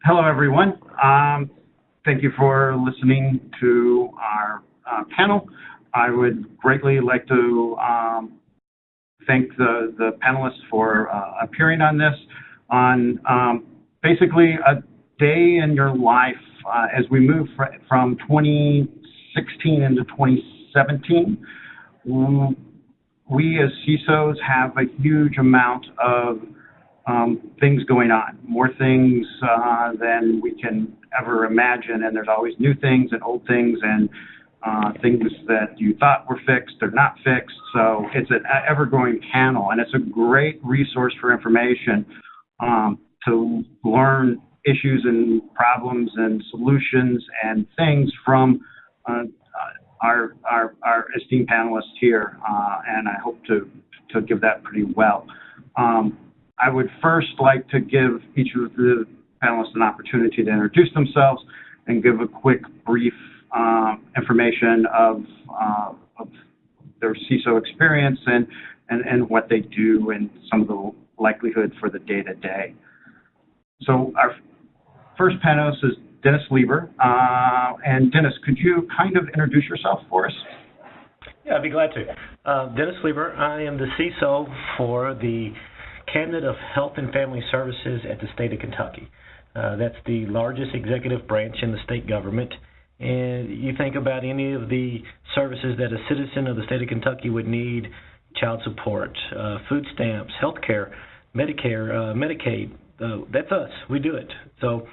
Hello, everyone. Thank you for listening to our panel. I would greatly like to thank the panelists for appearing on this, on basically a day in your life as we move from 2016 into 2017. We as CISOs have a huge amount of things going on, more things than we can ever imagine, and there's always new things and old things and things that you thought were fixed are not fixed. So it's an ever-growing panel, and it's a great resource for information to learn issues and problems and solutions and things from our esteemed panelists here, and I hope to give that pretty well. I would first like to give each of the panelists an opportunity to introduce themselves and give a quick, brief information of their CISO experience and what they do and some of the likelihood for the day-to-day. So our first panelist is Dennis Lieber. And Dennis, could you kind of introduce yourself for us? Yeah, I'd be glad to. Dennis Lieber, I am the CISO for the Cabinet of Health and Family Services at the state of Kentucky. That's the largest executive branch in the state government. And you think about any of the services that a citizen of the state of Kentucky would need: child support, food stamps, health care, Medicare, Medicaid. That's us. We do it. So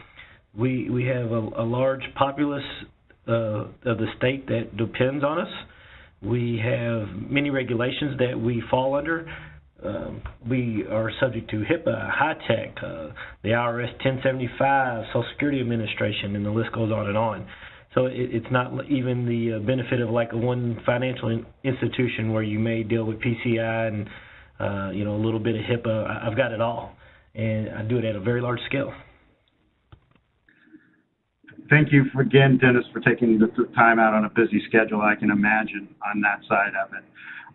we have a large populace of the state that depends on us. We have many regulations that we fall under. We are subject to HIPAA, HITECH, the IRS 1075, Social Security Administration, and the list goes on and on. So it's not even the benefit of like one financial institution where you may deal with PCI and a little bit of HIPAA. I've got it all, and I do it at a very large scale. Thank you again, Dennis, for taking the time out on a busy schedule. I can imagine on that side of it.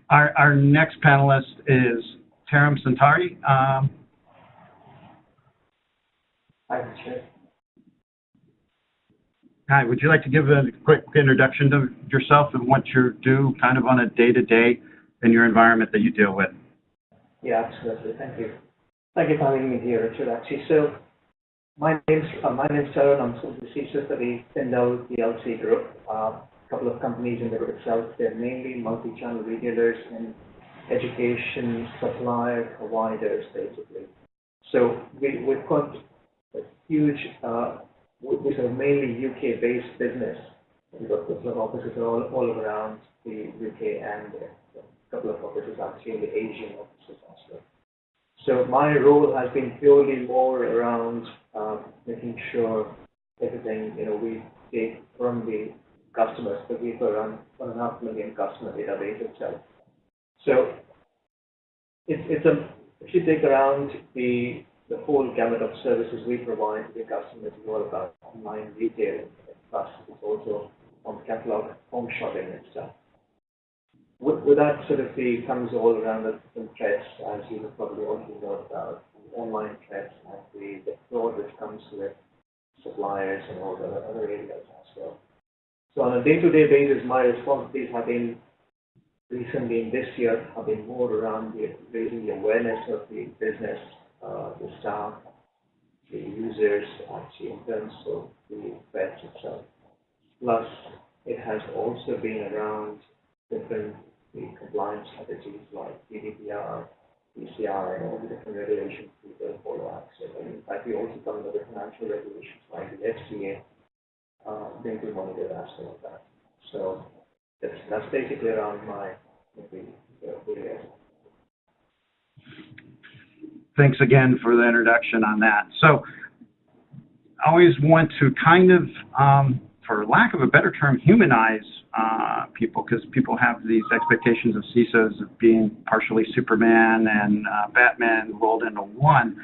Our next panelist is Taram Santari. Hi, Chair. Hi, would you like to give a quick introduction to yourself and what you do kind of on a day-to-day in your environment that you deal with? Yeah, absolutely. Thank you. Thank you for having me here, Richard, actually. So my name's Taran. I'm the CISO for the Tyndall PLC group. A couple of companies in the group itself. They're mainly multi-channel retailers in education, supplier, providers, basically. So we've got a huge, we are mainly UK-based business. We've got a couple of offices all around the UK and a couple of offices actually in the Asian offices as well. So my role has been purely more around making sure everything, we take from the customers, but we've got around 1.5 million customer database itself. So if you take around the whole gamut of services we provide to the customers, it's all about online retail, plus it's also on catalog, home shopping and stuff. With that sort of comes all around the different threats, as you would probably also know about, the online threats and the fraud which comes with suppliers and all the other areas as well. So on a day-to-day basis, my responsibilities have been recently in this year have been more around raising the awareness of the business, the staff, the users, actually in terms of the threats itself. Plus, it has also been around different compliance strategies like GDPR, PCI, and all the different regulations people follow access. And in fact, we also come with the financial regulations like the FCA, being to monitor aspect of that. So that's basically around my area. Thanks again for the introduction on that. So I always want to kind of, for lack of a better term, humanize people, because people have these expectations of CISOs of being partially Superman and Batman rolled into one.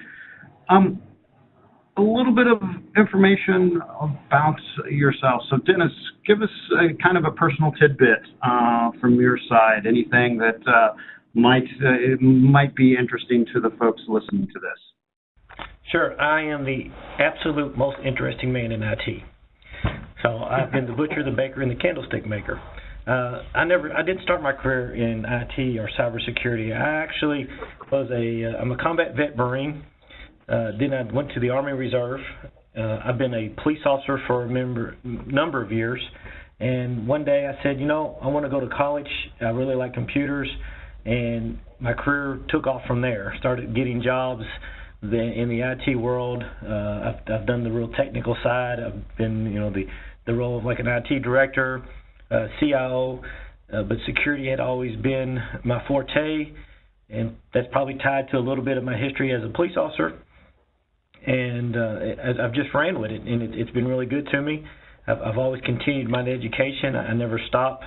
A little bit of information about yourself. So Dennis, give us kind of a personal tidbit from your side, anything that might be interesting to the folks listening to this. Sure. I am the absolute most interesting man in IT. So I've been the butcher, the baker, and the candlestick maker. I didn't start my career in IT or cybersecurity. I actually I'm a combat vet Marine. Then I went to the Army Reserve. I've been a police officer for a number of years. And one day I said, I want to go to college. I really like computers. And my career took off from there. Started getting jobs in the IT world. I've done the real technical side. I've been, the role of like an IT director, CIO, but security had always been my forte, and that's probably tied to a little bit of my history as a police officer. And I've just ran with it, and it's been really good to me. I've always continued my education. I never stop.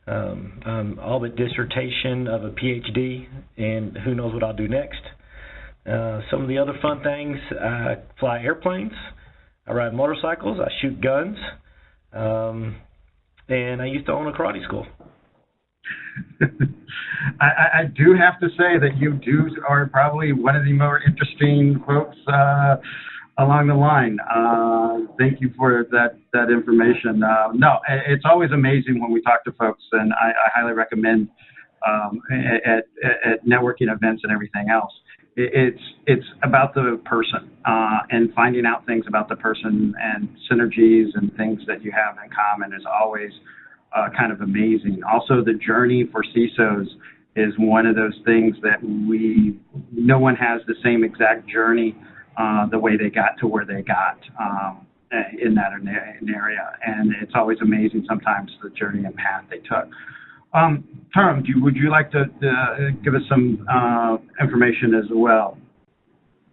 I'm all but dissertation of a PhD, and who knows what I'll do next. Some of the other fun things, I fly airplanes, I ride motorcycles, I shoot guns, and I used to own a karate school. I do have to say that you are probably one of the more interesting folks along the line. Thank you for that information. No, it's always amazing when we talk to folks, and I highly recommend at networking events and everything else. It's about the person and finding out things about the person, and synergies and things that you have in common is always kind of amazing. Also, the journey for CISOs is one of those things that no one has the same exact journey the way they got to where they got in that area, and it's always amazing sometimes the journey and path they took. Tom, would you like to give us some information as well?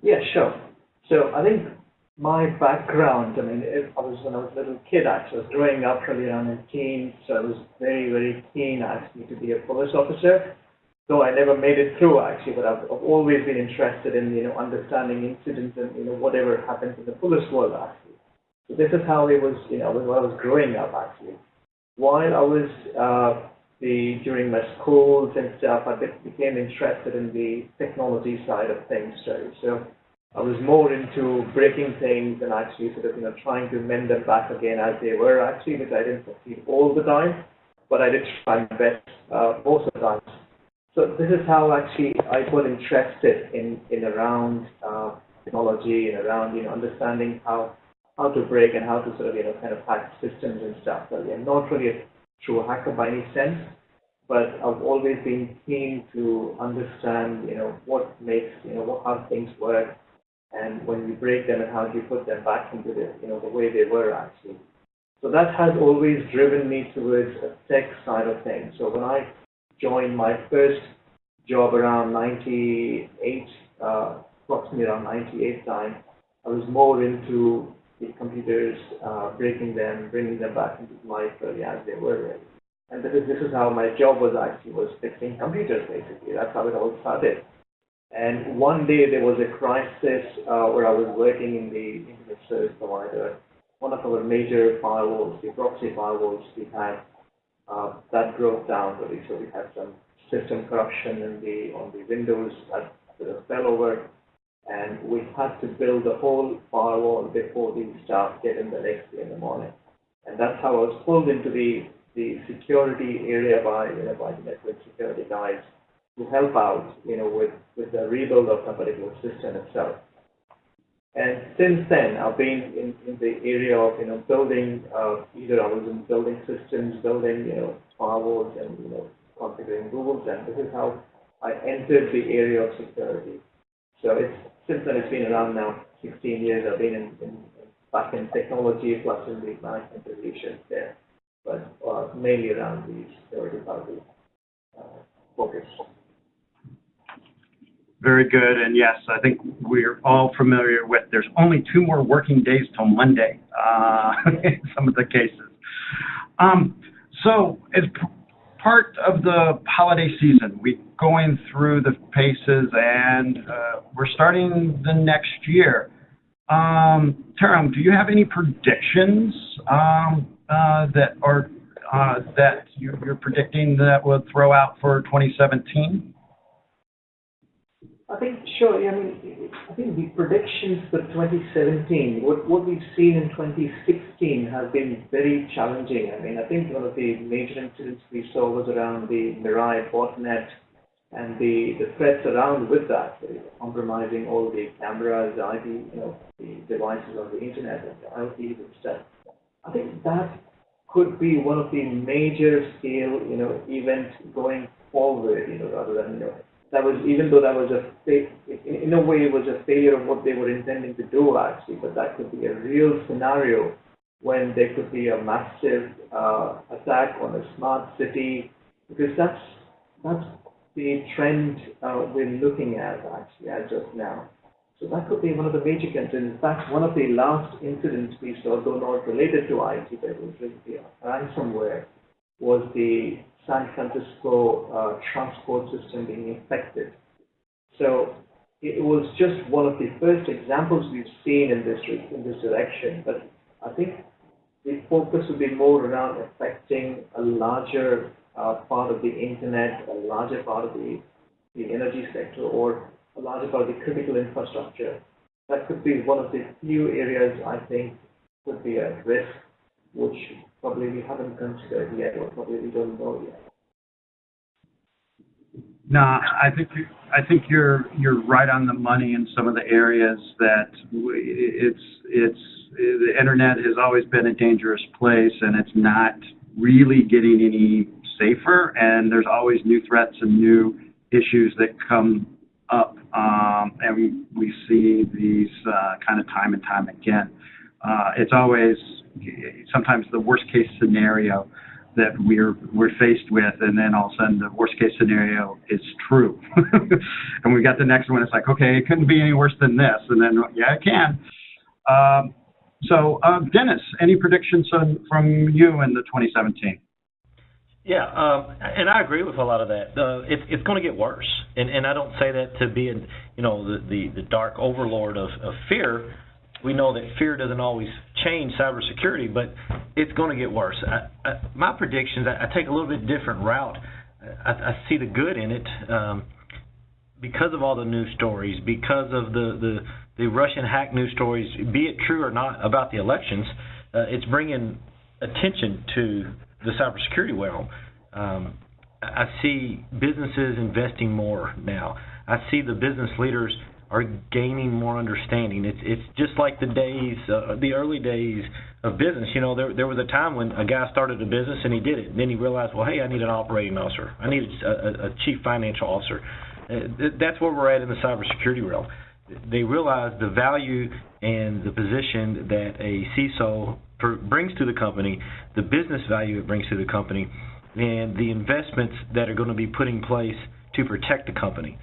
Yeah, sure. So I think my background, when I was a little kid, actually, I was growing up really around in teens, so I was very, very keen actually to be a police officer. Though I never made it through actually, but I've always been interested in understanding incidents and whatever happens in the police world actually. So this is how it was when I was growing up actually. While I was during my schools and stuff, I became interested in the technology side of things. So I was more into breaking things and actually sort of trying to mend them back again as they were actually, which I didn't succeed all the time, but I did try my best most of the time. So this is how actually I got interested in around technology and around understanding how to break and how to sort of kind of hack systems and stuff. So I'm not really a true hacker by any sense, but I've always been keen to understand what makes how things work, and when you break them and how do you put them back into the way they were actually. So that has always driven me towards a tech side of things. So when I joined my first job around 98, approximately around 98 time, I was more into the computers, breaking them, bringing them back into life really as they were really. And this is how my job was fixing computers basically. That's how it all started. And one day there was a crisis where I was working in the internet service provider. One of our major firewalls, the proxy firewalls we had, that broke down really. So we had some system corruption on the Windows that sort of fell over, and we had to build the whole firewall before the staff get in the next day in the morning. And that's how I was pulled into the security area by the network security guys to help out with the rebuild of the particular system itself. And since then, I've been in the area of building. Either I was in building systems, building firewalls, and configuring rules. And this is how I entered the area of security. So since then it's been around now 16 years. I've been back in technology plus in the management positions there, but mainly around the security part of the focus. Very good, and yes, I think we're all familiar with there's only 2 more working days till Monday in some of the cases. So as part of the holiday season, we're going through the paces, and we're starting the next year. Taram, do you have any predictions that you're predicting that will throw out for 2017? I think, sure. Yeah, I mean, I think the predictions for 2017, what we've seen in 2016 have been very challenging. I mean, I think one of the major incidents we saw was around the Mirai botnet and the threats around with that, compromising all the cameras, the IP, the devices on the internet and the IoTs and stuff. I think that could be one of the major scale, events going forward, rather than, that was, even though that was in a way it was a failure of what they were intending to do actually, but that could be a real scenario when there could be a massive attack on a smart city, because that's the trend we're looking at actually as of now. So that could be one of the major concerns. In fact, one of the last incidents we saw, though not related to IT, but it was really ransomware, was the San Francisco transport system being affected. So it was just one of the first examples we've seen in this direction. But I think the focus would be more around affecting a larger part of the internet, a larger part of the energy sector, or a larger part of the critical infrastructure. That could be one of the few areas I think could be at risk, which probably we haven't considered yet, or probably we don't know yet. No, I think you're right on the money in some of the areas that the internet has always been a dangerous place, and it's not really getting any safer, and there's always new threats and new issues that come up, and we see these kind of time and time again. It's always sometimes the worst case scenario that we're faced with, and then all of a sudden the worst case scenario is true, and we got the next one. It's like, okay, it couldn't be any worse than this, and then yeah, it can. So, Dennis, any predictions from you in the 2017? Yeah, and I agree with a lot of that. It's going to get worse, and I don't say that to be, the dark overlord of fear. We know that fear doesn't always change cybersecurity, but it's going to get worse. My predictions, I take a little bit different route. I see the good in it because of all the news stories, because of the Russian hack news stories, be it true or not about the elections. It's bringing attention to the cybersecurity realm. I see businesses investing more now. I see the business leaders are gaining more understanding. It's just like the early days of business. There was a time when a guy started a business and he did it. And then he realized, well, hey, I need an operating officer. I need a chief financial officer. That's where we're at in the cybersecurity realm. They realize the value and the position that a CISO brings to the company, the business value it brings to the company, and the investments that are going to be put in place to protect the company.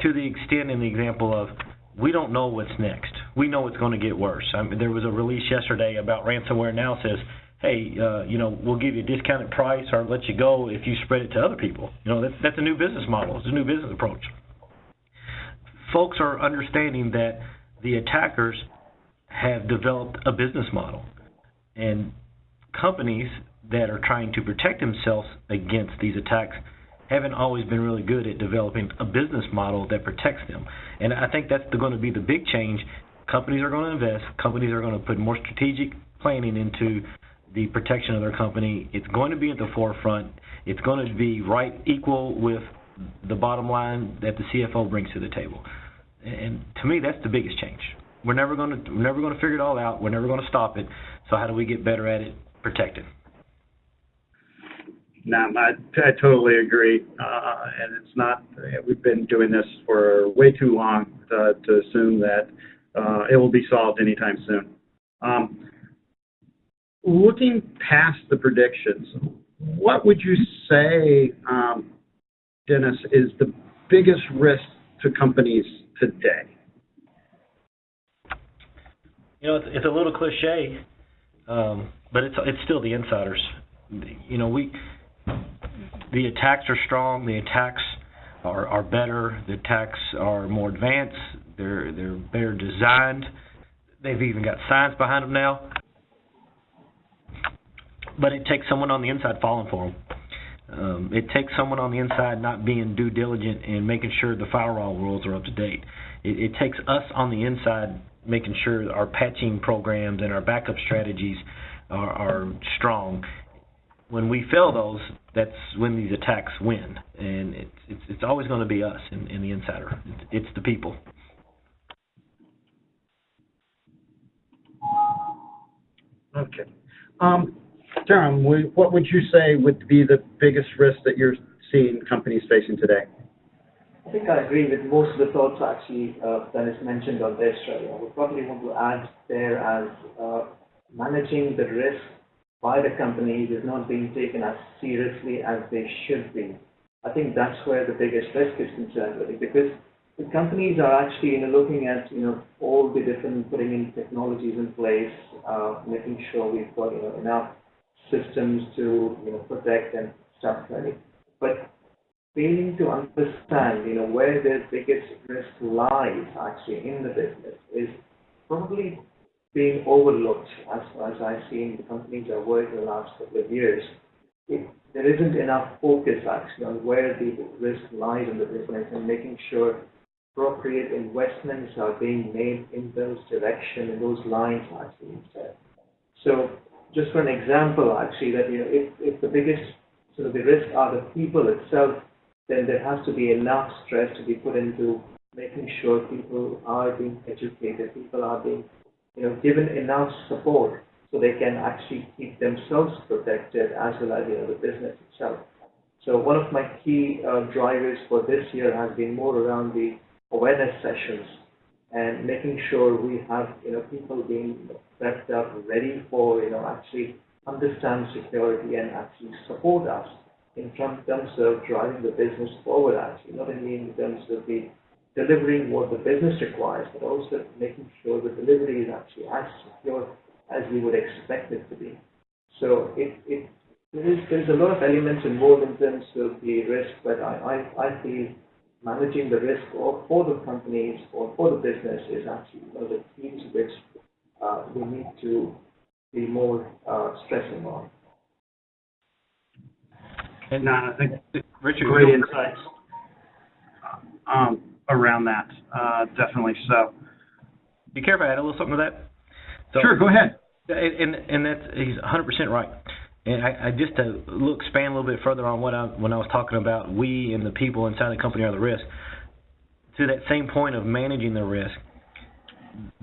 To the extent in the example of, we don't know what's next. We know it's going to get worse. There was a release yesterday about ransomware now says, hey, we'll give you a discounted price or let you go if you spread it to other people. That's a new business model. It's a new business approach. Folks are understanding that the attackers have developed a business model, and companies that are trying to protect themselves against these attacks haven't always been really good at developing a business model that protects them. And I think that's going to be the big change. Companies are going to invest. Companies are going to put more strategic planning into the protection of their company. It's going to be at the forefront. It's going to be equal with the bottom line that the CFO brings to the table. And to me, that's the biggest change. We're never going to figure it all out. We're never going to stop it. So how do we get better at it? Protect it. No, I totally agree. And it's not, we've been doing this for way too long to assume that it will be solved anytime soon. Looking past the predictions, what would you say, Dennis, is the biggest risk to companies today? It's a little cliche, but it's still the insiders. The attacks are strong. The attacks are better. The attacks are more advanced. They're better designed. They've even got science behind them now. But it takes someone on the inside falling for them. It takes someone on the inside not being due diligent and making sure the firewall rules are up to date. It takes us on the inside making sure our patching programs and our backup strategies are strong. When we fail those, that's when these attacks win, and it's always going to be us in the insider. It's the people. Okay. Jerome, what would you say would be the biggest risk that you're seeing companies facing today? I think I agree with most of the thoughts actually that is mentioned on this. Right? I would probably want to add there as managing the risk by the companies is not being taken as seriously as they should be. I think that's where the biggest risk is concerned with it, because the companies are actually looking at all the different putting in technologies in place, making sure we've got enough systems to protect and stuff like that. But failing to understand where their biggest risk lies actually in the business is probably being overlooked as far as I've seen the companies I've worked in the last couple of years. There isn't enough focus actually on where the risk lies in the business and making sure appropriate investments are being made in those direction, in those lines actually instead. So just for an example actually that if the biggest sort of the risk are the people itself, then there has to be enough stress to be put into making sure people are being educated, people are being given enough support so they can actually keep themselves protected as well as the business itself. So one of my key drivers for this year has been more around the awareness sessions and making sure we have people being prepped up, ready for actually understand security and actually support us in terms of driving the business forward actually, not only in terms of the delivering what the business requires, but also making sure the delivery is actually as secure as we would expect it to be. So there's a lot of elements involved in terms of the risk, but I feel managing the risk for the companies or for the business is actually one of the keys which we need to be more stressing on. And I think Richard, great insights around that, definitely so. Be careful, I add a little something to that. So, sure, go ahead. And that's, he's 100% right. And I just to expand a little bit further on when I was talking about we and the people inside the company are the risk, to that same point of managing the risk,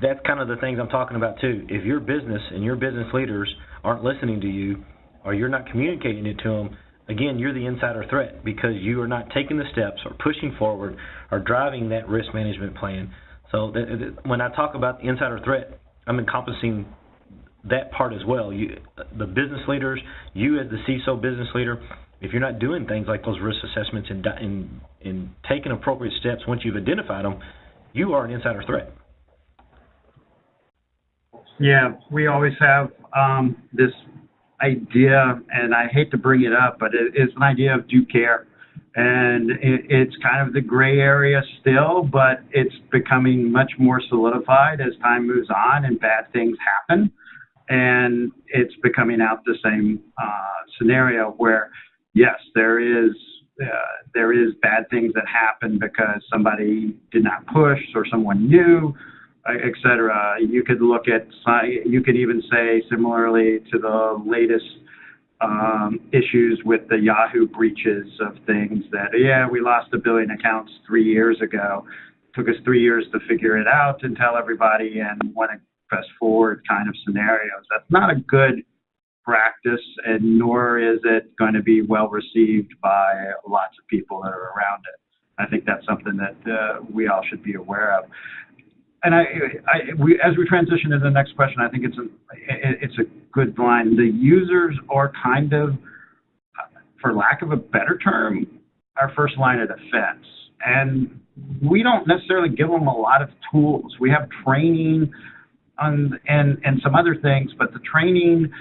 that's kind of the things I'm talking about too. If your business and your business leaders aren't listening to you or you're not communicating it to them, again, you're the insider threat because you are not taking the steps or pushing forward or driving that risk management plan. So when I talk about the insider threat, I'm encompassing that part as well. The business leaders, you as the CISO business leader, if you're not doing things like those risk assessments and taking appropriate steps once you've identified them, you are an insider threat. Yeah, we always have this idea, and I hate to bring it up, but it's an idea of due care. And it's kind of the gray area still, but it's becoming much more solidified as time moves on and bad things happen. And it's becoming out the same scenario where, yes, there is bad things that happen because somebody did not push or someone knew, et cetera. You could look at, you could even say similarly to the latest issues with the Yahoo breaches of things that, yeah, we lost 1 billion accounts 3 years ago. It took us 3 years to figure it out and tell everybody and want to press forward kind of scenarios. That's not a good practice, and nor is it going to be well received by lots of people that are around it. I think that's something that we all should be aware of. And as we transition to the next question, I think it's a good line. The users are kind of, for lack of a better term, our first line of defense. And we don't necessarily give them a lot of tools. We have training and some other things, but the training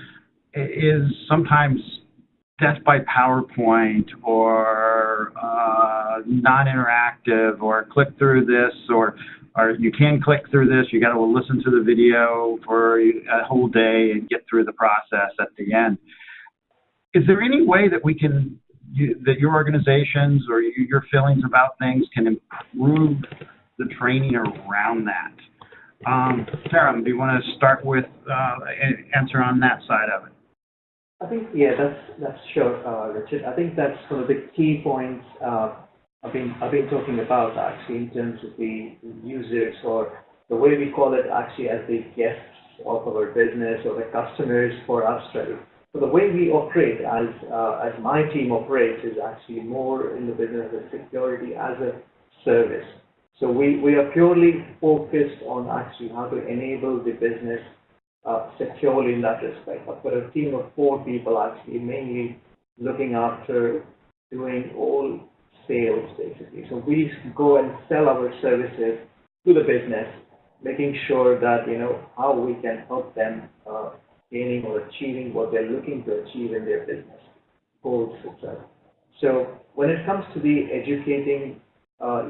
is sometimes death by PowerPoint or non-interactive or click through this or you can click through this, you got to listen to the video for a whole day and get through the process at the end. Is there any way that we can that your organizations or your feelings about things can improve the training around that? Sarah, do you want to start with an answer on that side of it? I think, yeah, that's sure, Richard. I think that's one of the key points I've been talking about actually in terms of the users, or the way we call it actually as the guests of our business or the customers for us, right? So the way we operate as my team operates is actually more in the business of security as a service. So we are purely focused on actually how to enable the business securely in that respect. I've got a team of 4 people actually mainly looking after doing all sales basically. So we go and sell our services to the business, making sure that how we can help them gaining or achieving what they're looking to achieve in their business goals itself. So when it comes to the educating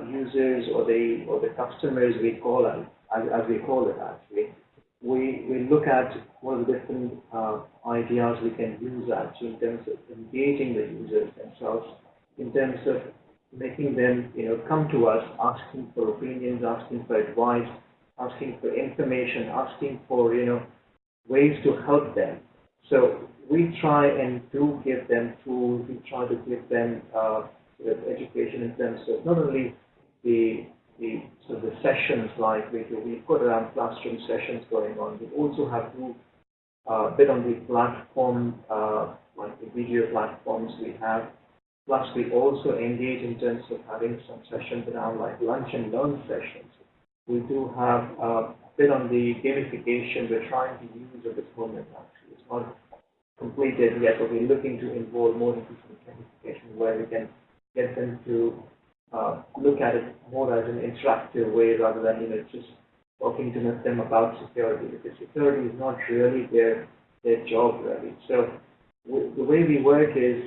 users or the customers we call them, as we call it actually, we look at what are the different ideas we can use actually in terms of engaging the users themselves, in terms of making them come to us, asking for opinions, asking for advice, asking for information, asking for ways to help them. So we try and do give them tools. We try to give them education in terms of not only the sessions like we put around classroom sessions going on. We also have to bit on the platform like the video platforms we have. Plus we also engage in terms of having some sessions around like lunch and learn sessions. We do have a bit on the gamification we're trying to use at this moment actually. It's not completed yet, but we're looking to involve more into some gamification where we can get them to look at it more as an interactive way rather than just talking to them about security, because security is not really their job really. So the way we work is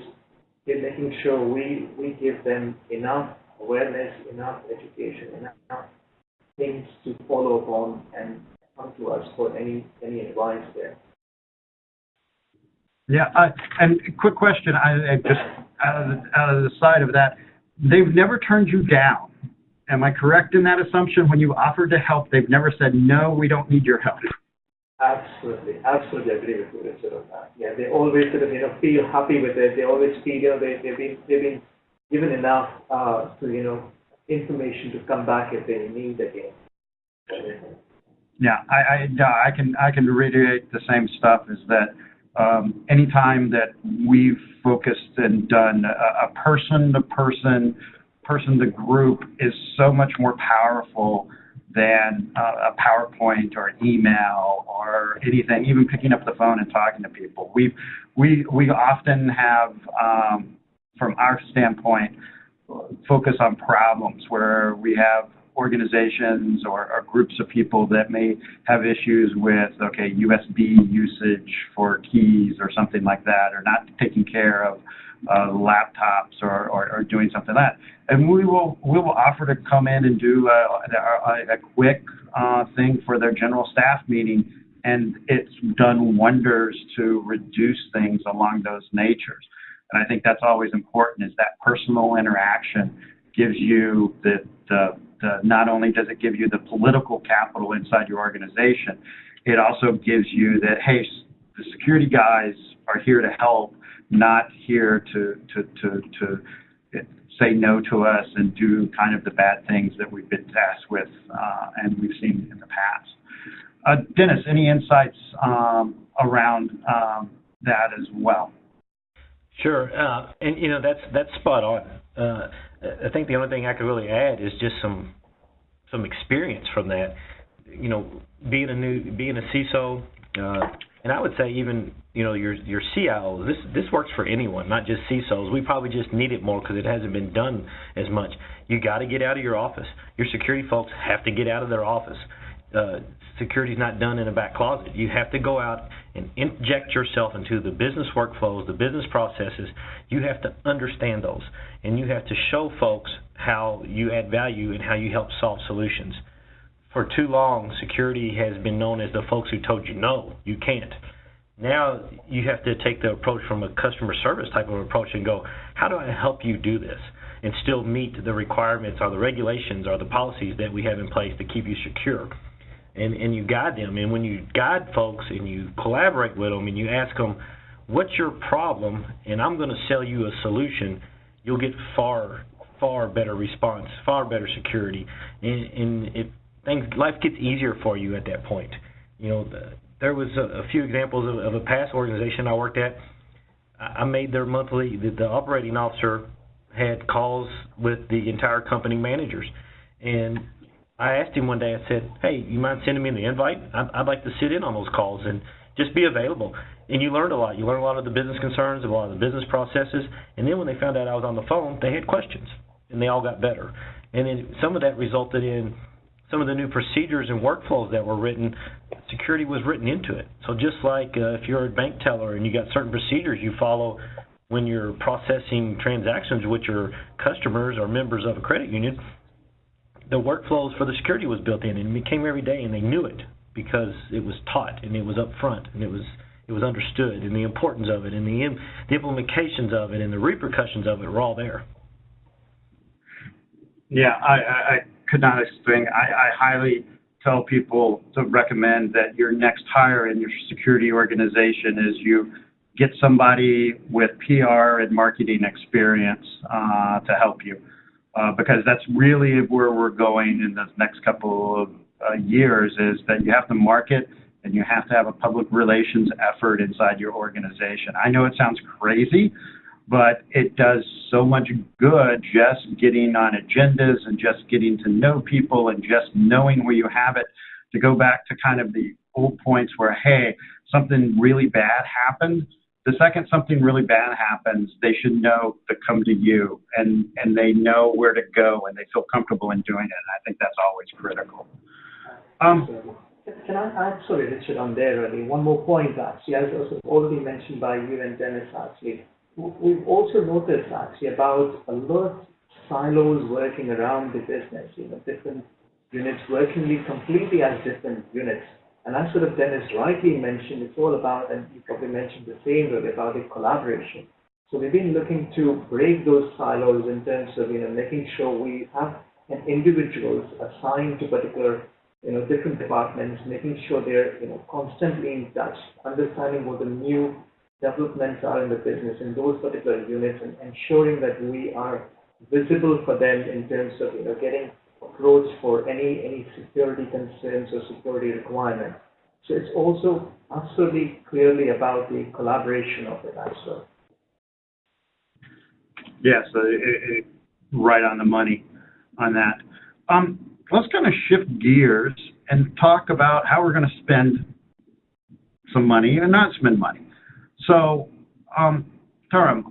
in making sure we give them enough awareness, enough education, enough things to follow upon and come to us for any advice there. Yeah, and quick question, I just out of the side of that, they've never turned you down. Am I correct in that assumption? When you offered to help, they've never said, no, we don't need your help. Absolutely agree with you, Richard, on that. Yeah, they always sort of feel happy with it. They always feel they've been given enough information to come back if they need again. Yeah, I can reiterate the same stuff. Is that anytime that we've focused and done a person-to-person, person-to-group is so much more powerful than a PowerPoint or an email or anything, even picking up the phone and talking to people. We often have, from our standpoint, focus on problems where we have organizations or groups of people that may have issues with, USB usage for keys or something like that, or not taking care of laptops or doing something like that. And we will offer to come in and do a quick thing for their general staff meeting, and it's done wonders to reduce things along those natures. And I think that's always important, is that personal interaction gives you not only does it give you the political capital inside your organization, it also gives you that, hey, the security guys are here to help, not here to say no to us and do kind of the bad things that we've been tasked with and we've seen in the past. Dennis, any insights around that as well? Sure, and that's spot on. I think the only thing I could really add is just some experience from that. Being a CISO, and I would say even your CIO. This works for anyone, not just CISOs. We probably just need it more because it hasn't been done as much. You got to get out of your office. Your security folks have to get out of their office. Security's not done in a back closet. You have to go out and inject yourself into the business workflows, the business processes. You have to understand those, and you have to show folks how you add value and how you help solve solutions. For too long, security has been known as the folks who told you, no, you can't. Now you have to take the approach from a customer service type of approach and go, how do I help you do this and still meet the requirements or the regulations or the policies that we have in place to keep you secure? And you guide them. And when you guide folks and you collaborate with them and you ask them, what's your problem, and I'm going to sell you a solution, you'll get far better response, far better security, and life gets easier for you at that point. You know, there was a few examples of a past organization I worked at. I made their monthly, the operating officer had calls with the entire company managers, and I asked him one day, I said, hey, you mind sending me the invite? I'd like to sit in on those calls and just be available. And you learned a lot. You learned a lot of the business concerns, a lot of the business processes, and then when they found out I was on the phone, they had questions, and they all got better. And then some of that resulted in some of the new procedures and workflows that were written. Security was written into it. So just like if you're a bank teller and you got certain procedures you follow when you're processing transactions with your customers or members of a credit union, the workflows for the security was built in, and it came every day, and they knew it because it was taught and it was up front and it was understood, and the importance of it and the implications of it and the repercussions of it were all there. Yeah, I could not explain. I highly tell people to recommend that your next hire in your security organization is you get somebody with PR and marketing experience to help you. Because that's really where we're going in the next couple of years, is that you have to market and you have to have a public relations effort inside your organization. I know it sounds crazy, but it does so much good just getting on agendas and just getting to know people and just knowing where you have it, to go back to kind of the old points where, hey, something really bad happened. The second something really bad happens, they should know to come to you, and they know where to go, and they feel comfortable in doing it. And I think that's always critical. Can I add, sorry, Richard, on there, really, one more point, actually, as was already mentioned by you and Dennis, actually. We've also noticed, actually, about a lot of silos working around the business, different units working completely as different units. And as sort of Dennis rightly mentioned, it's all about, and you probably mentioned the same, really, about the collaboration. So we've been looking to break those silos in terms of, making sure we have an individuals assigned to particular, different departments, making sure they're, constantly in touch, understanding what the new developments are in the business in those particular units, and ensuring that we are visible for them in terms of, getting approach for any security concerns or security requirements. So it's also absolutely clearly about the collaboration of it as well. Yes, right on the money on that. Let's kind of shift gears and talk about how we're going to spend some money and not spend money. So, Taram,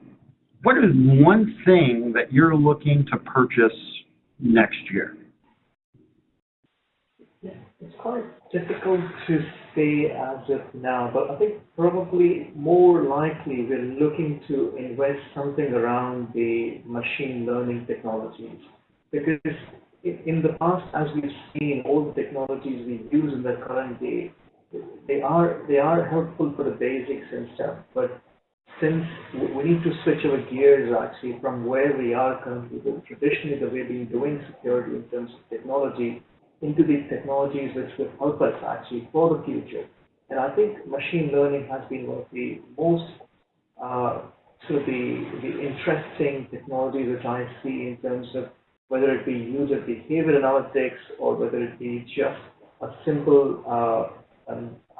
what is one thing that you're looking to purchase next year? Yeah, it's quite difficult to say as of now, but I think probably more likely we're looking to invest something around the machine learning technologies, because in the past, as we've seen, all the technologies we use in the current day, they are helpful for the basics and stuff, but since we need to switch our gears actually from where we are currently, traditionally the way we've been doing security in terms of technology, into these technologies which will help us actually for the future. And I think machine learning has been one of the most sort of the interesting technologies which I see in terms of whether it be user behavior analytics or whether it be just a simple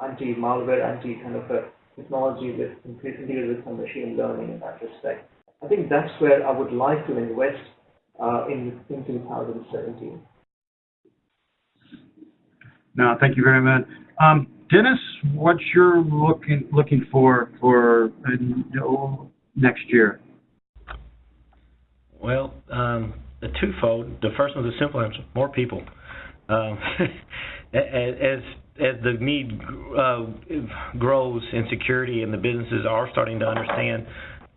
anti-malware, kind of a technology with increasingly with some machine learning in that respect. I think that's where I would like to invest in 2017. No, thank you very much. Dennis, what you're looking for next year? Well, the twofold. The first one's a simple answer: more people. As the need grows in security, and the businesses are starting to understand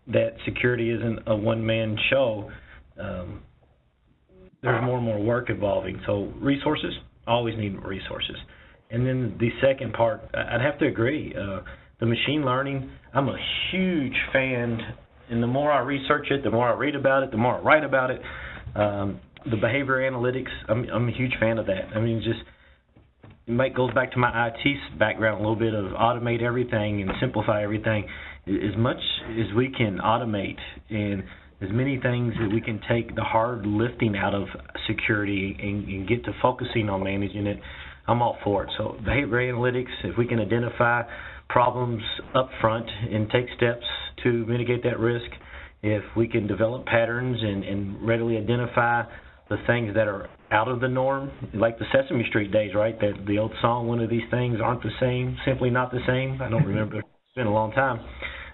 that security isn't a one-man show, there's more and more work evolving. So resources, always need resources. And then the second part, I'd have to agree. The machine learning, I'm a huge fan, and the more I research it, the more I read about it, the more I write about it. The behavior analytics, I'm a huge fan of that. I mean, just it goes back to my IT background a little bit of automate everything and simplify everything. As much as we can automate and as many things that we can take the hard lifting out of security and get to focusing on managing it, I'm all for it. So behavior analytics, if we can identify problems up front and take steps to mitigate that risk, if we can develop patterns and readily identify the things that are out of the norm, like the Sesame Street days, right? That the old song, one of these things aren't the same, simply not the same. I don't remember. It's been a long time.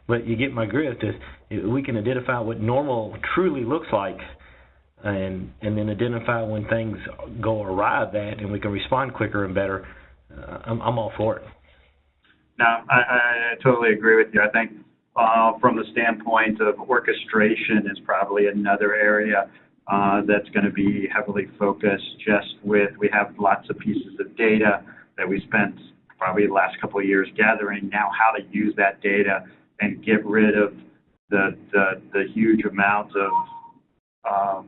But you get my drift. If we can identify what normal truly looks like and then identify when things go awry at that and we can respond quicker and better, I'm all for it. No, I totally agree with you. I think from the standpoint of orchestration is probably another area that's going to be heavily focused we have lots of pieces of data that we spent probably the last couple of years gathering. Now how to use that data and get rid of the huge amounts of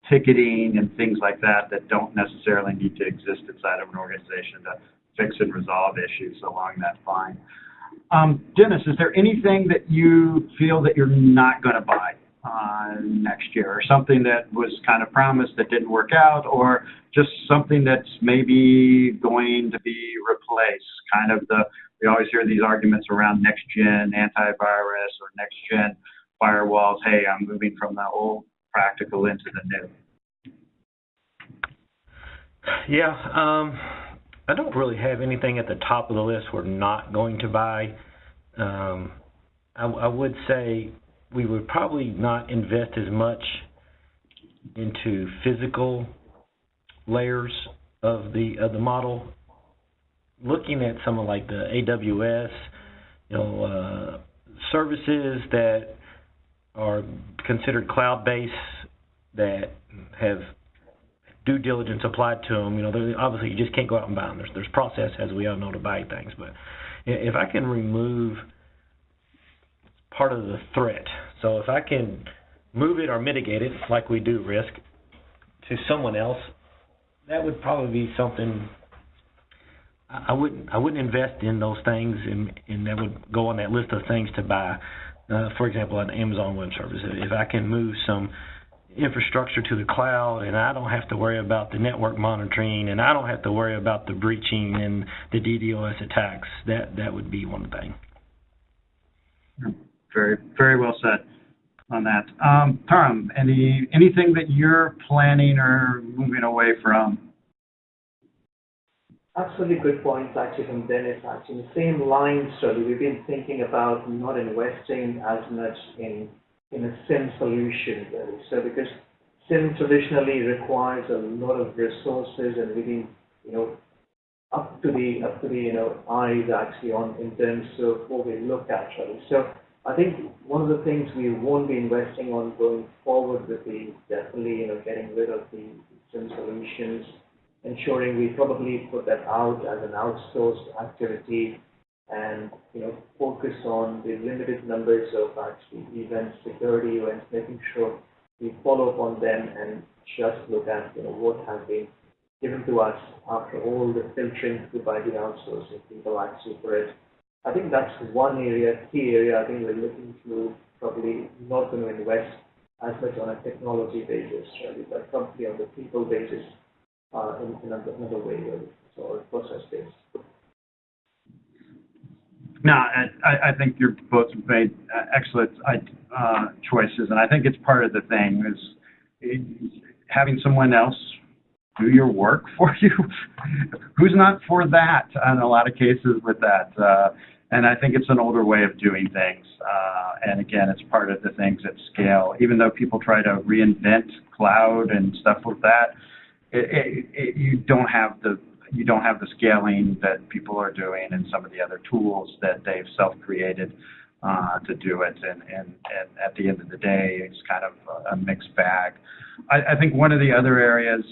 ticketing and things like that don't necessarily need to exist inside of an organization to fix and resolve issues along that line. Dennis, is there anything that you feel that you're not going to buy next year, or something that was kind of promised that didn't work out, or just something that's maybe going to be replaced? We always hear these arguments around next-gen antivirus or next-gen firewalls. Hey, I'm moving from the old practical into the new. Yeah, I don't really have anything at the top of the list we're not going to buy. I would say we would probably not invest as much into physical layers of the model. Looking at some of like the AWS, services that are considered cloud-based that have due diligence applied to them. Obviously you just can't go out and buy them. There's process, as we all know, to buy things. But if I can remove part of the threat, so if I can move it or mitigate it, like we do risk, to someone else, that would probably be something. I wouldn't invest in those things, and that would go on that list of things to buy. For example, an Amazon Web Service. If I can move some infrastructure to the cloud, and I don't have to worry about the network monitoring, and I don't have to worry about the breaching and the DDoS attacks, that would be one thing. Very, very well said on that. Tom, anything that you're planning or moving away from? Absolutely good points, actually, from Dennis. Actually, the same lines, really. We've been thinking about not investing as much in a SIM solution, really. So because SIM traditionally requires a lot of resources, and we've been, up to the eyes actually on in terms of what we look at, really. So I think one of the things we won't be investing on going forward would be definitely, getting rid of the SIM solutions, ensuring we probably put that out as an outsourced activity, and focus on the limited numbers of actually security events, making sure we follow up on them and just look at what has been given to us after all the filtering through by the outsourcing people actually for it. I think that's one key area. I think we're looking to probably not going to invest as much on a technology basis, really, but probably on the people basis in another way, really, or process based. No, I think you're both made excellent choices, and I think it's part of the thing is having someone else do your work for you. Who's not for that in a lot of cases with that? And I think it's an older way of doing things. And again, it's part of the things at scale. Even though people try to reinvent cloud and stuff like that, you don't have the scaling that people are doing and some of the other tools that they've self-created to do it. And at the end of the day, it's kind of a mixed bag. I think one of the other areas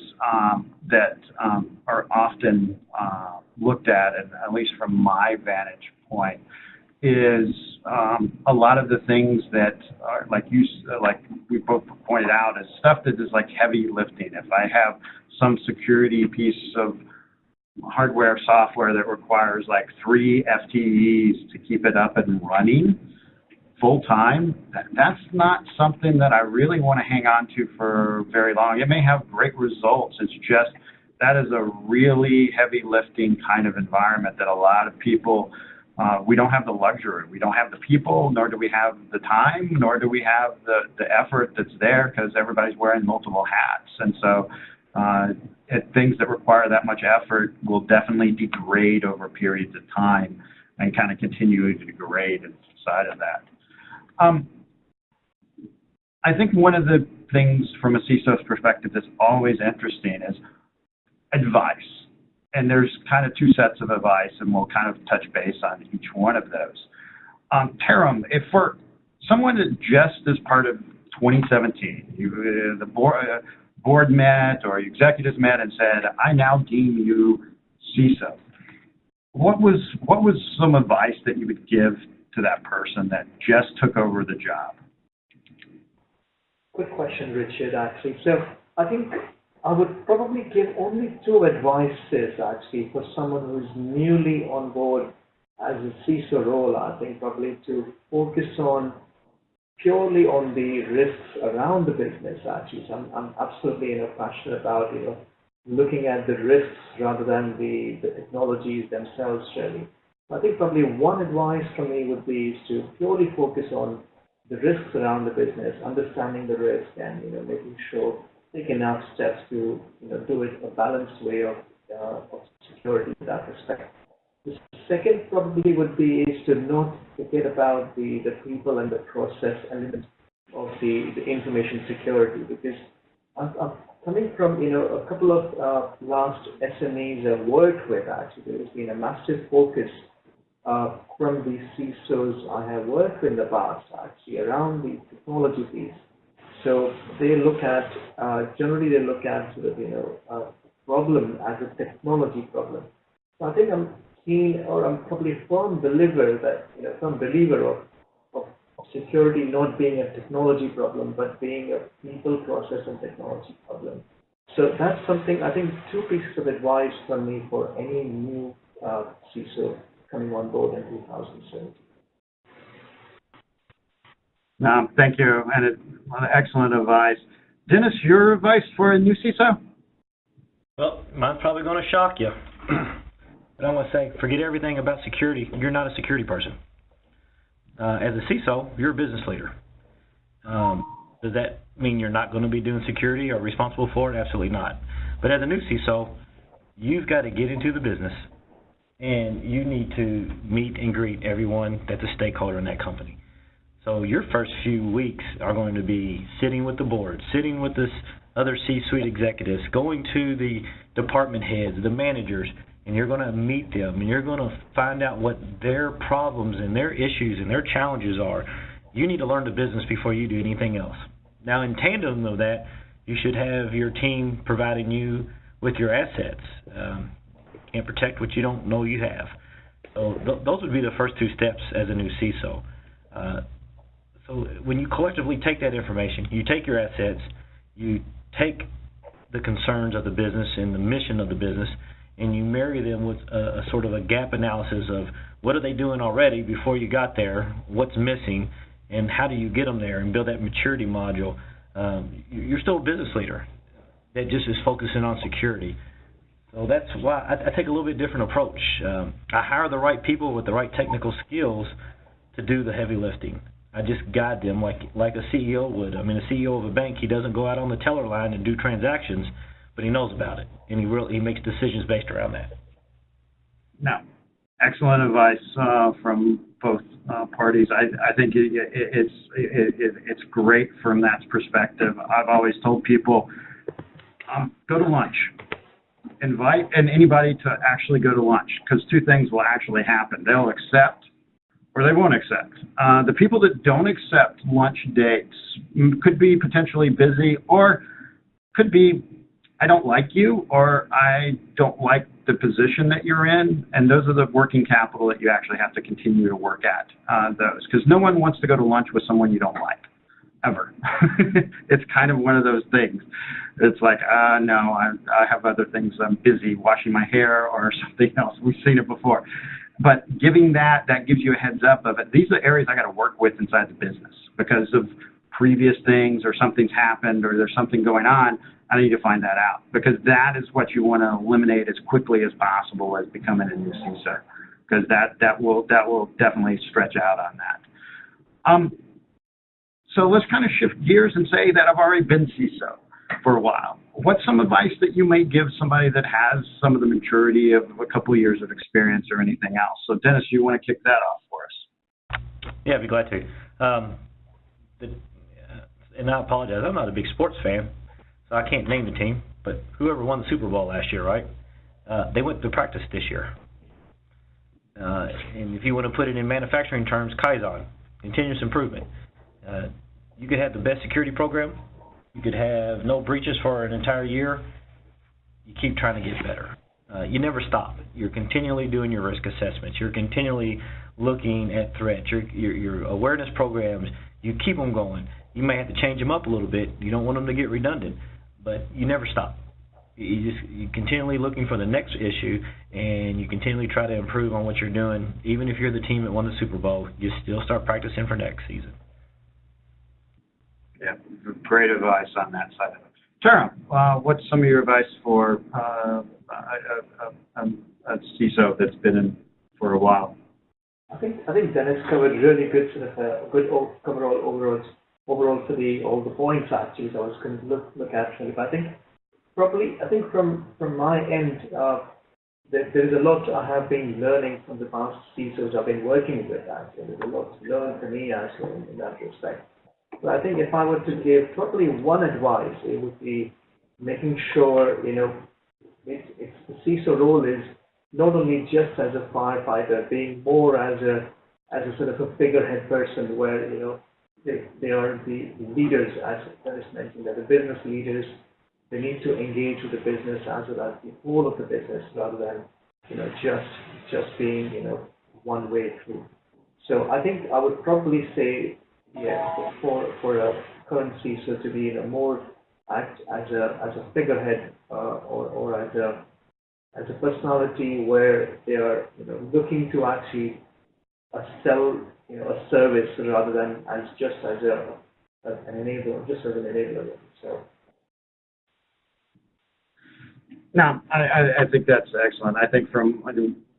that are often looked at, and at least from my vantage point, is a lot of the things that are like we both pointed out is stuff that is like heavy lifting. If I have some security piece of hardware, software that requires like 3 FTEs to keep it up and running full time, that's not something that I really want to hang on to for very long. It may have great results. It's just that is a really heavy lifting kind of environment that a lot of people, we don't have the luxury. We don't have the people, nor do we have the time, nor do we have the effort that's there because everybody's wearing multiple hats. And so things that require that much effort will definitely degrade over periods of time and kind of continue to degrade inside of that. I think one of the things from a CISO's perspective that's always interesting is advice. And there's kind of 2 sets of advice, and we'll kind of touch base on each one of those. Taram, if for someone that just as part of 2017, the board met or executives met and said, I now deem you CISO, what was some advice that you would give to that person that just took over the job? Good question, Richard, actually. So I think I would probably give only 2 advices, actually, for someone who's newly on board as a CISO role. I think probably to focus purely on the risks around the business, actually. So I'm absolutely passionate about looking at the risks rather than the technologies themselves, really. I think probably one advice from me would be to purely focus on the risks around the business, understanding the risk, and making sure take enough steps to do it a balanced way of security in that respect. The second probably would be to not forget about the people and the process elements of the information security, because I'm coming from a couple of last SMEs I've worked with. Actually, there's been a massive focus from the CISOs I have worked with in the past, actually, around the technology piece. So they look at generally they look at sort of a problem as a technology problem. So I think I'm keen, or I'm probably a firm believer of security not being a technology problem, but being a people, process, and technology problem. So that's something, I think, 2 pieces of advice from me for any new CISO coming on board in 2017. Thank you, and excellent advice. Dennis, your advice for a new CISO? Well, mine's probably going to shock you. But I'm going to say, forget everything about security. You're not a security person. As a CISO, you're a business leader. Does that mean you're not going to be doing security or responsible for it? Absolutely not. But as a new CISO, you've got to get into the business, and you need to meet and greet everyone that's a stakeholder in that company. So your first few weeks are going to be sitting with the board, sitting with this other C-suite executives, going to the department heads, the managers, and you're going to meet them, and you're going to find out what their problems and their issues and their challenges are. You need to learn the business before you do anything else. Now, in tandem of that, you should have your team providing you with your assets. Can't protect what you don't know you have. So those would be the first 2 steps as a new CISO. So when you collectively take that information, you take your assets, you take the concerns of the business and the mission of the business, and you marry them with a sort of a gap analysis of what are they doing already before you got there, what's missing, and how do you get them there and build that maturity module. You're still a business leader that just is focusing on security. So that's why I take a little bit different approach. I hire the right people with the right technical skills to do the heavy lifting. I just guide them like a CEO would. I mean, a CEO of a bank, he doesn't go out on the teller line and do transactions, but he knows about it, and he makes decisions based around that. No, excellent advice from both parties. I think it's great from that perspective. I've always told people, go to lunch. Invite anybody to actually go to lunch, because 2 things will actually happen. They'll accept or they won't accept. The people that don't accept lunch dates could be potentially busy or could be I don't like you, or I don't like the position that you're in, and those are the working capital that you actually have to continue to work at, those, because no one wants to go to lunch with someone you don't like, ever. It's kind of one of those things. It's like, no, I have other things. I'm busy washing my hair or something else. We've seen it before. But giving that gives you a heads up of it. These are areas I got to work with inside the business because of previous things, or something's happened, or there's something going on. I need to find that out, because that is what you want to eliminate as quickly as possible as becoming a new CISO, because that will definitely stretch out on that. So let's kind of shift gears and say that I've already been CISO for a while. What's some advice that you may give somebody that has some of the maturity of a couple of years of experience or anything else? So Dennis, you want to kick that off for us? Yeah, I'd be glad to. And I apologize, I'm not a big sports fan, so I can't name the team, but whoever won the Super Bowl last year, right? They went to practice this year. And if you want to put it in manufacturing terms, Kaizen, continuous improvement. You could have the best security program. You could have no breaches for an entire year. You keep trying to get better. You never stop. You're continually doing your risk assessments. You're continually looking at threats. Your awareness programs, you keep them going. You may have to change them up a little bit. You don't want them to get redundant, but you never stop. You're continually looking for the next issue, and you continually try to improve on what you're doing. Even if you're the team that won the Super Bowl, you still start practicing for next season. Yeah, great advice on that side of it. Tara, what's some of your advice for a CISO that's been in for a while? I think Dennis covered really good sort of cover overall for all the points actually. So I was going to look at it. But I think from my end, there is a lot I have been learning from the past CISOs I've been working with. Actually, there's a lot to learn for me actually in that respect. But I think if I were to give probably one advice, it would be making sure it's the CISO role is not only just as a firefighter, being more as a sort of a figurehead person where they are the leaders, as Dennis mentioned, they're the business leaders. They need to engage with the business as well as the whole of the business, rather than just being one way through. So I think I would probably say, for a current CISO to be more act as a figurehead or as a personality where they are looking to actually sell a service rather than as an enabler. So. No, I think that's excellent. I think from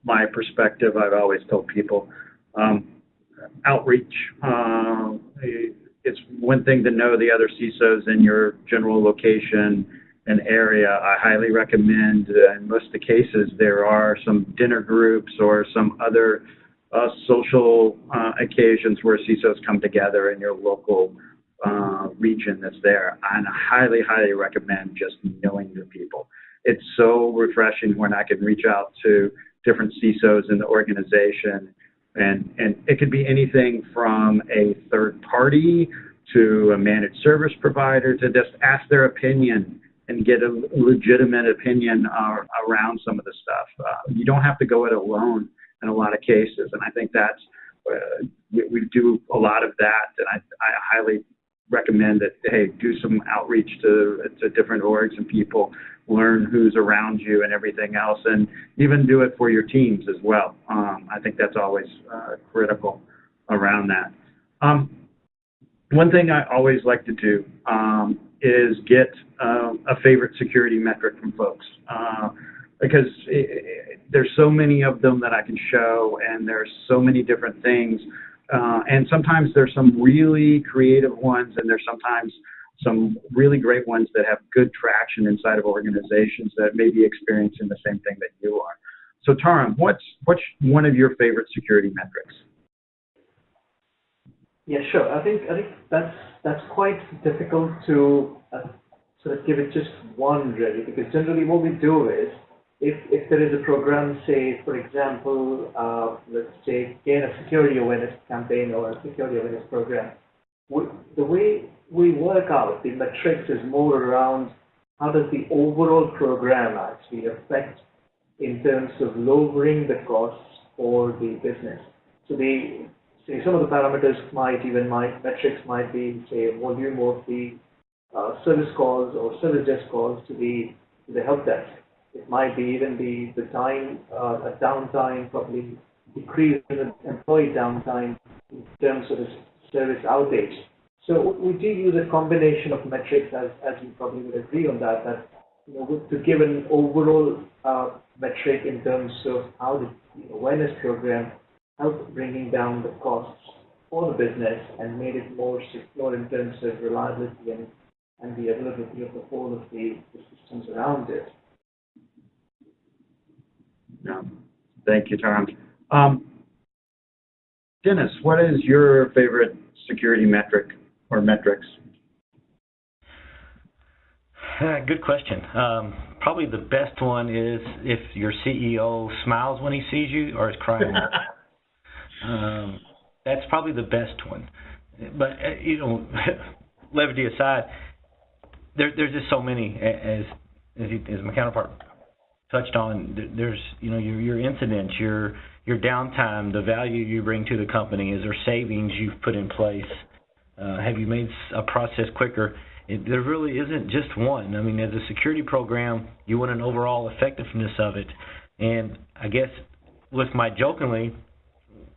my perspective, I've always told people outreach. It's one thing to know the other CISOs in your general location and area. I highly recommend, in most of the cases, there are some dinner groups or some other social occasions where CISOs come together in your local region that's there. And I highly, highly recommend just knowing the people. It's so refreshing when I can reach out to different CISOs in the organization, and it could be anything from a third party to a managed service provider to just ask their opinion and get a legitimate opinion around some of the stuff. You don't have to go it alone in a lot of cases, and I think that's we do a lot of that, and I highly recommend that, hey, do some outreach to different orgs and people, learn who's around you and everything else, and even do it for your teams as well. I think that's always critical around that. One thing I always like to do is get a favorite security metric from folks, because there's so many of them that I can show, and there's so many different things. And sometimes there's some really creative ones, and there's sometimes some really great ones that have good traction inside of organizations that may be experiencing the same thing that you are. So Taram, what's one of your favorite security metrics? Yeah, sure. I think that's quite difficult to sort of give it just one, really, because generally what we do is, if there is a program, say, for example, let's say, gain a security awareness campaign or a security awareness program, the way we work out the metrics is more around how does the overall program actually affect in terms of lowering the costs for the business? So say some of the parameters metrics might be, say, volume of the service calls or service desk calls to the help desk. It might be even the time, downtime, probably decrease in employee downtime in terms of the service outage. So we do use a combination of metrics, as you probably would agree on that to give an overall metric in terms of how the awareness program helped bringing down the costs for the business and made it more secure in terms of reliability and the availability of the whole of the systems around it. No. Thank you, Tom. Dennis, what is your favorite security metric or metrics? Good question. Probably the best one is if your CEO smiles when he sees you or is crying. That's probably the best one. But, levity aside, there's just so many, as my counterpart touched on. There's, your incidents, your downtime, the value you bring to the company. Is there savings you've put in place? Have you made a process quicker? There really isn't just one. I mean, as a security program, you want an overall effectiveness of it. And I guess with my jokingly,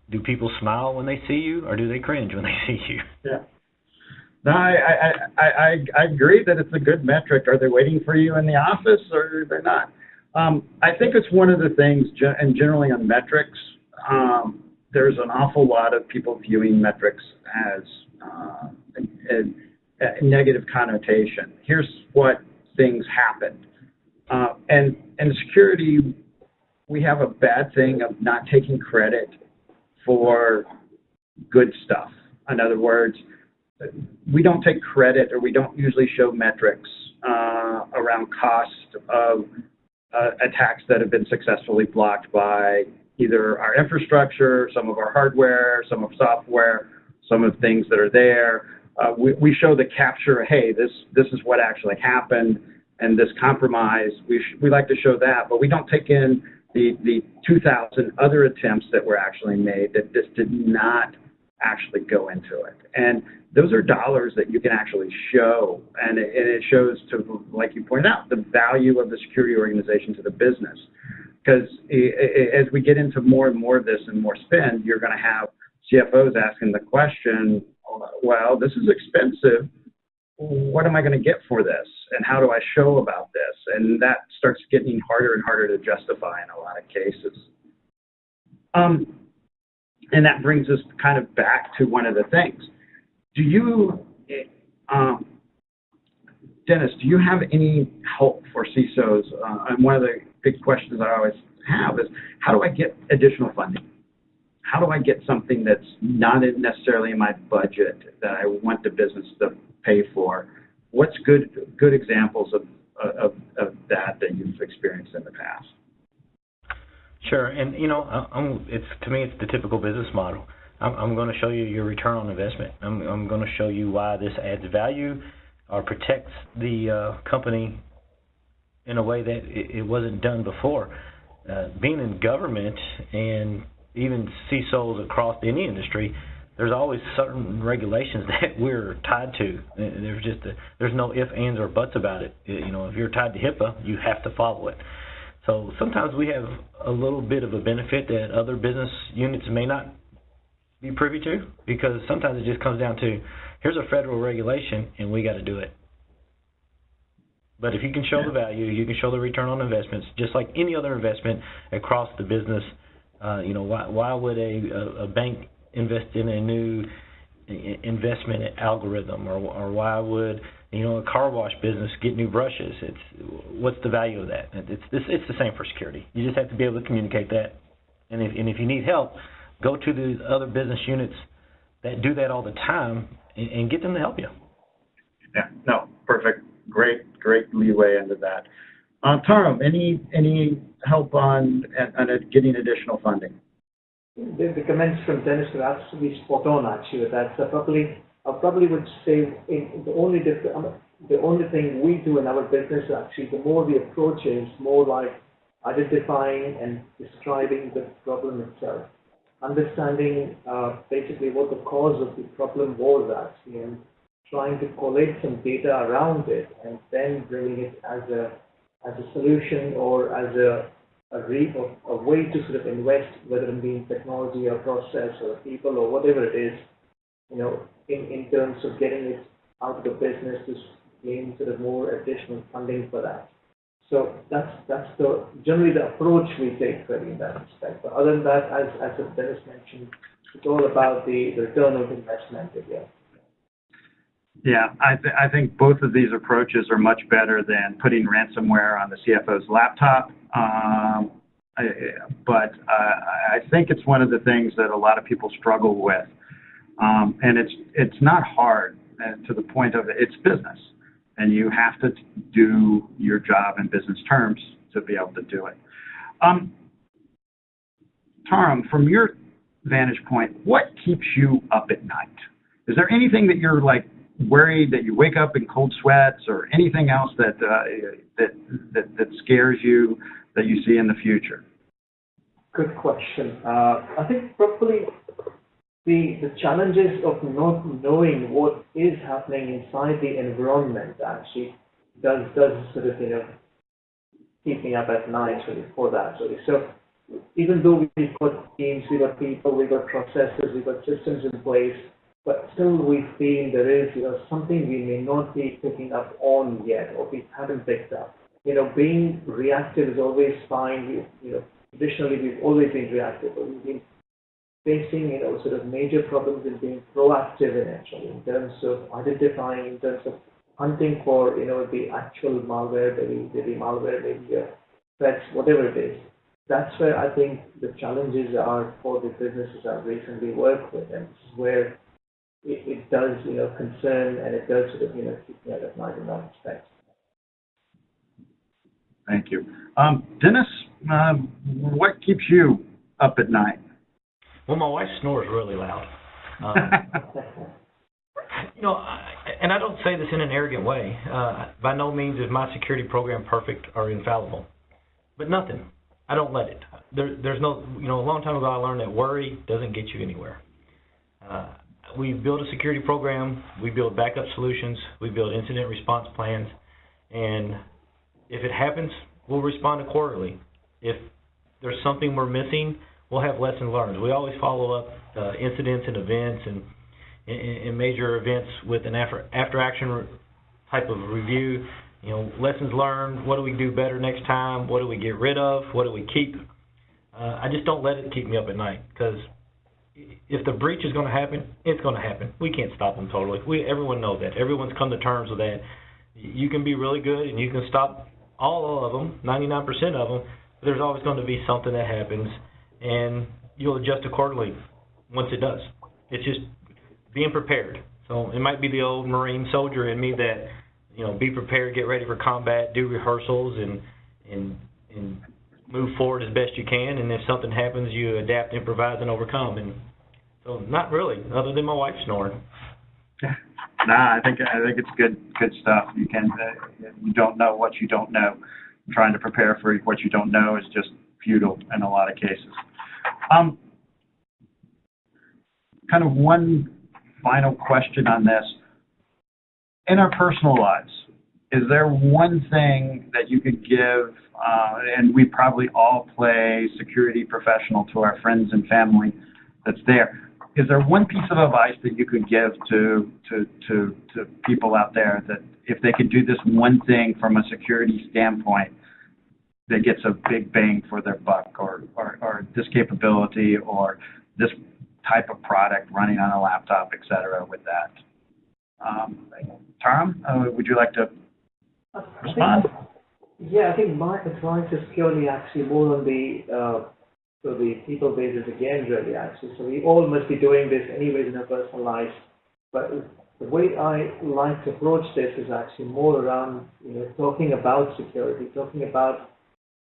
do people smile when they see you, or do they cringe when they see you? Yeah. No, I agree that it's a good metric. Are they waiting for you in the office, or they're not? I think it's one of the things, and generally on metrics, there's an awful lot of people viewing metrics as a negative connotation. Here's what things happened. And in security, we have a bad thing of not taking credit for good stuff. In other words, we don't take credit, or we don't usually show metrics around cost of attacks that have been successfully blocked by either our infrastructure, some of our hardware, some of software, some of the things that are there. We show the capture, hey, this is what actually happened, and this compromise, we like to show that, but we don't take in the 2,000 other attempts that were actually made that this did not actually go into it. And those are dollars that you can actually show, and it shows, to, like you pointed out, the value of the security organization to the business. Because as we get into more and more of this and more spend, you're going to have CFOs asking the question, well, this is expensive. What am I going to get for this? And how do I show about this? And that starts getting harder and harder to justify in a lot of cases. And that brings us kind of back to one of the things. Do you, Dennis, do you have any help for CISOs? And one of the big questions I always have is, how do I get additional funding? How do I get something that's not necessarily in my budget that I want the business to pay for? What's good examples of that you've experienced in the past? Sure, and to me it's the typical business model. I'm going to show you your return on investment. I'm going to show you why this adds value or protects the company in a way that it wasn't done before. Being in government and even CISOs across any industry, there's always certain regulations that we're tied to. There's no ifs, ands, or buts about it. If you're tied to HIPAA, you have to follow it. So sometimes we have a little bit of a benefit that other business units may not be privy to, because sometimes it just comes down to, here's a federal regulation and we got to do it. But if you can show the value, you can show the return on investments, just like any other investment across the business. Why would a bank invest in a new investment algorithm, or why would a car wash business get new brushes? What's the value of that? It's the same for security. You just have to be able to communicate that, and if you need help, go to the other business units that do that all the time and get them to help you. Yeah, no, perfect, great leeway into that. Taram, any help on getting additional funding? The comments from Dennis are absolutely spot on, actually, with that. So I probably would say the only difference, the only thing we do in our business, actually, the more the approach is more like identifying and describing the problem itself, understanding basically what the cause of the problem was actually, and trying to collate some data around it, and then bringing it as a solution or as a way to sort of invest, whether it be in technology or process or people or whatever it is, in terms of getting it out of the business to gain sort of more additional funding for that. So that's generally the approach we take really in that respect. But other than that, as Dennis mentioned, it's all about the return of investment again. Yeah, I think both of these approaches are much better than putting ransomware on the CFO's laptop. But I think it's one of the things that a lot of people struggle with. And it's not hard to the point of it's business. And you have to do your job in business terms to be able to do it. Taram, from your vantage point, what keeps you up at night? Is there anything that you're like worried that you wake up in cold sweats, or anything else that scares you that you see in the future? Good question. I think probably the challenges of not knowing what is happening inside the environment actually does sort of keep me up at night really for that really. So even though we've got teams, we've got people, we've got processes, we've got systems in place, but still we feel there is something we may not be picking up on yet, or we haven't picked up. Being reactive is always fine. Traditionally we've always been reactive, but we've been facing sort of major problems in being proactive in actually, in terms of identifying, in terms of hunting for the actual malware, maybe malware, maybe threats, whatever it is. That's where I think the challenges are for the businesses I've recently worked with, and this is where it does concern, and it does sort of keep me up at night in that respect. Thank you. Dennis, what keeps you up at night? Well, my wife snores really loud. And I don't say this in an arrogant way. By no means is my security program perfect or infallible, but nothing. I don't let it. There's no, a long time ago I learned that worry doesn't get you anywhere. We build a security program, we build backup solutions, we build incident response plans, and if it happens, we'll respond accordingly. If there's something we're missing, we'll have lessons learned. We always follow up incidents and events and major events with an after-action type of review. Lessons learned, what do we do better next time, what do we get rid of, what do we keep. I just don't let it keep me up at night, because if the breach is going to happen, it's going to happen. We can't stop them totally. Everyone knows that. Everyone's come to terms with that. You can be really good and you can stop all of them, 99% of them, but there's always going to be something that happens, and you'll adjust accordingly once it does. It's just being prepared. So it might be the old Marine soldier in me that, be prepared, get ready for combat, do rehearsals, and move forward as best you can, and if something happens, you adapt, improvise, and overcome. And so not really, other than my wife snoring. Nah, I think it's good stuff. You don't know what you don't know. Trying to prepare for what you don't know is just futile in a lot of cases. Kind of one final question on this. In our personal lives, is there one thing that you could give, and we probably all play security professional to our friends and family that's there, is there one piece of advice that you could give to people out there that if they could do this one thing from a security standpoint that gets a big bang for their buck, or this capability, or this type of product running on a laptop, et cetera, with that? Taram, would you like to respond? I think my advice is purely actually more on the people basis again, really, actually. So we all must be doing this anyways in our personal lives, but the way I like to approach this is actually more around, talking about security, talking about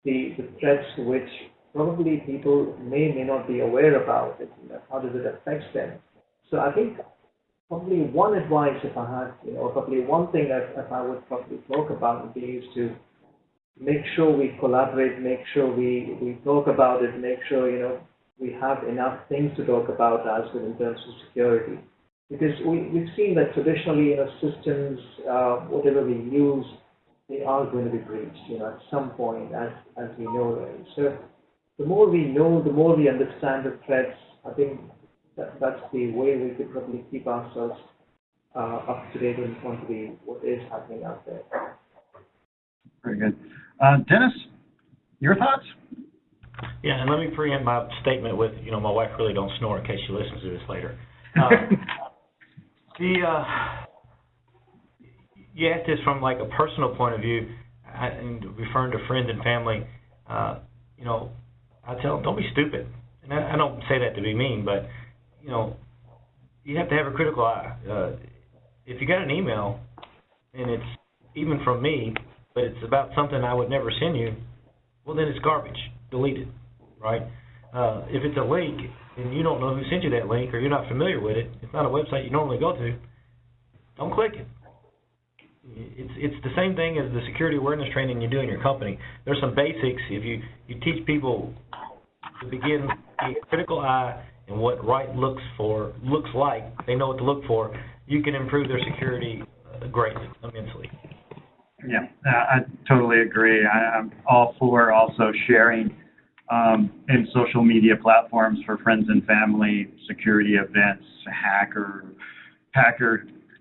the threats which probably people may not be aware about it. How does it affect them? So I think probably one advice if I had, or probably one thing that if I would probably talk about would be is to make sure we collaborate, make sure we talk about it, make sure, we have enough things to talk about as well in terms of security. Because we've seen that traditionally, systems, whatever we use, they are going to be breached, at some point, as we know. Right? So the more we know, the more we understand the threats, I think that's the way we could probably keep ourselves up to date on what is happening out there. Very good. Dennis, your thoughts? Yeah, and let me preempt my statement with, my wife really don't snore in case she listens to this later. You asked this from like a personal point of view, and referring to friends and family. I tell them, don't be stupid. And I don't say that to be mean, but, you have to have a critical eye. If you got an email, and it's even from me, but it's about something I would never send you, well, then it's garbage. Delete it, right? If it's a link, and you don't know who sent you that link, or you're not familiar with it, it's not a website you normally go to, don't click it. It's the same thing as the security awareness training you do in your company. There's some basics. If you teach people to begin a critical eye and what right looks like, they know what to look for, you can improve their security greatly, immensely. Yeah, I totally agree. I'm all for also sharing in social media platforms for friends and family security events, hacker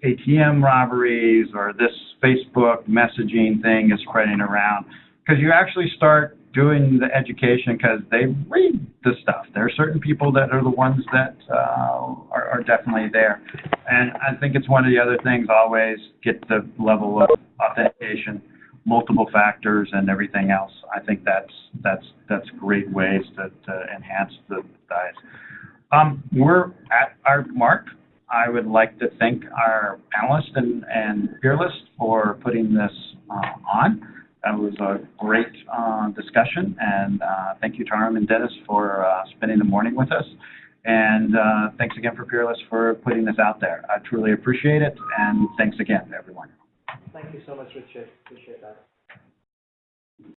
ATM robberies, or this Facebook messaging thing is spreading around, because you actually start doing the education because they read the stuff. There are certain people that are the ones that are definitely there. And I think it's one of the other things, always get the level of authentication, multiple factors, and everything else. I think that's great ways to enhance the guys. We're at our mark. I would like to thank our panelists and Peerless for putting this on. That was a great discussion, and thank you, Taram and Dennis, for spending the morning with us. And thanks again for Peerless for putting this out there. I truly appreciate it, and thanks again to everyone. Thank you so much, Richard. Appreciate that.